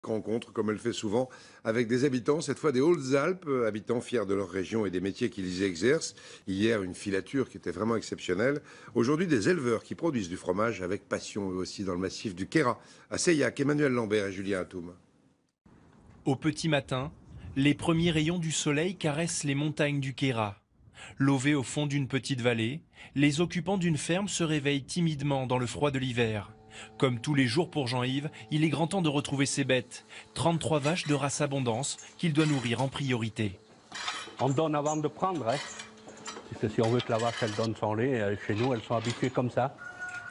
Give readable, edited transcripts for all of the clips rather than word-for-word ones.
rencontre, comme elle fait souvent, avec des habitants, cette fois des Hautes-Alpes, habitants fiers de leur région et des métiers qu'ils y exercent. Hier, une filature qui était vraiment exceptionnelle. Aujourd'hui, des éleveurs qui produisent du fromage avec passion, eux aussi, dans le massif du Queyras, à Seillac. Emmanuel Lambert et Julien Atoum. Au petit matin, les premiers rayons du soleil caressent les montagnes du Queyras. Lové au fond d'une petite vallée, les occupants d'une ferme se réveillent timidement dans le froid de l'hiver. Comme tous les jours pour Jean-Yves, il est grand temps de retrouver ses bêtes. 33 vaches de race abondance qu'il doit nourrir en priorité. On donne avant de prendre, hein. Parce que si on veut que la vache elle donne son lait, chez nous elles sont habituées comme ça.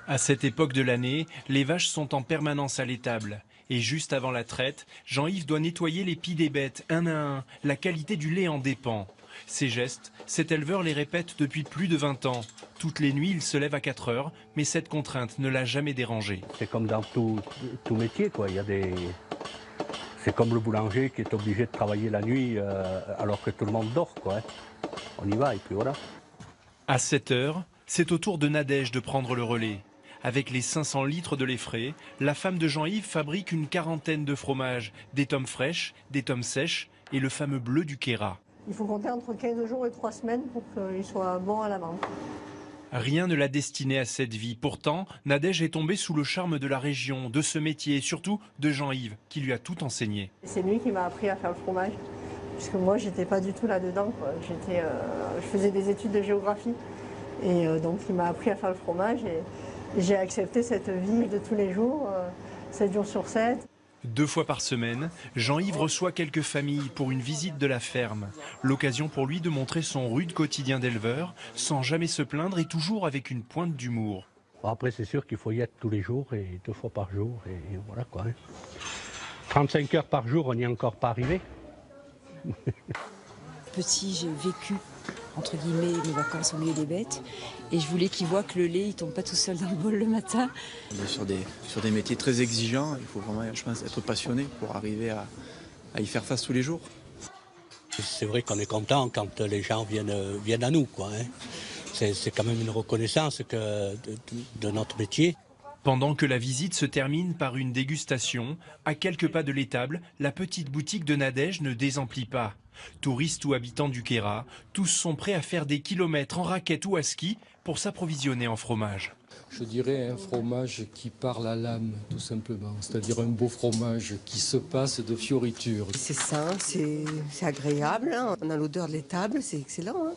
À cette époque de l'année, les vaches sont en permanence à l'étable. Et juste avant la traite, Jean-Yves doit nettoyer les pies des bêtes, un à un. La qualité du lait en dépend. Ces gestes, cet éleveur les répète depuis plus de 20 ans. Toutes les nuits, il se lève à 4 heures, mais cette contrainte ne l'a jamais dérangé. C'est comme dans tout métier, quoi. C'est comme le boulanger qui est obligé de travailler la nuit alors que tout le monde dort, quoi. On y va et puis voilà. À 7 heures, c'est au tour de Nadège de prendre le relais. Avec les 500 litres de lait frais, la femme de Jean-Yves fabrique une quarantaine de fromages, des tomes fraîches, des tomes sèches et le fameux bleu du Queyras. Il faut compter entre 15 jours et 3 semaines pour qu'il soit bon à la vente. Rien ne l'a destiné à cette vie. Pourtant, Nadège est tombée sous le charme de la région, de ce métier et surtout de Jean-Yves, qui lui a tout enseigné. C'est lui qui m'a appris à faire le fromage, puisque moi, j'étais pas du tout là-dedans, quoi. Je faisais des études de géographie, et donc il m'a appris à faire le fromage, et j'ai accepté cette vie de tous les jours, 7 jours sur 7. 2 fois par semaine, Jean-Yves reçoit quelques familles pour une visite de la ferme. L'occasion pour lui de montrer son rude quotidien d'éleveur, sans jamais se plaindre et toujours avec une pointe d'humour. Après, c'est sûr qu'il faut y être tous les jours et 2 fois par jour, et voilà quoi. 35 heures par jour, on n'y est encore pas arrivé. Petit, j'ai vécu, entre guillemets, mes vacances au milieu des bêtes. Et je voulais qu'il voit que le lait, il tombe pas tout seul dans le bol le matin. On est sur des métiers très exigeants. Il faut vraiment, je pense, être passionné pour arriver à y faire face tous les jours. C'est vrai qu'on est content quand les gens viennent à nous, quoi. C'est quand même une reconnaissance de notre métier. Pendant que la visite se termine par une dégustation, à quelques pas de l'étable, la petite boutique de Nadège ne désemplit pas. Touristes ou habitants du Queyras, tous sont prêts à faire des kilomètres en raquette ou à ski pour s'approvisionner en fromage. Je dirais un fromage qui parle à l'âme, tout simplement. C'est-à-dire un beau fromage qui se passe de fioritures. C'est sain, c'est agréable, hein. On a l'odeur de l'étable, c'est excellent, hein.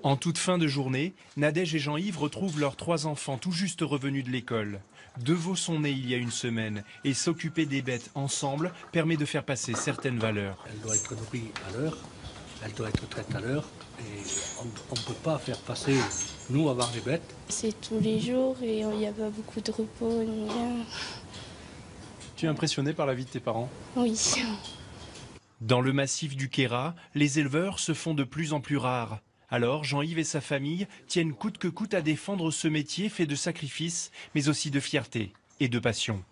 En toute fin de journée, Nadège et Jean-Yves retrouvent leurs 3 enfants tout juste revenus de l'école. 2 veaux sont nés il y a une semaine et s'occuper des bêtes ensemble permet de faire passer certaines valeurs. Elle doit être nourrie à l'heure, elle doit être traitée à l'heure et on ne peut pas faire passer, nous, avoir des bêtes. C'est tous les jours et il n'y a pas beaucoup de repos. Tu es impressionné par la vie de tes parents? Oui. Dans le massif du Queyras, les éleveurs se font de plus en plus rares. Alors, Jean-Yves et sa famille tiennent coûte que coûte à défendre ce métier fait de sacrifices, mais aussi de fierté et de passion.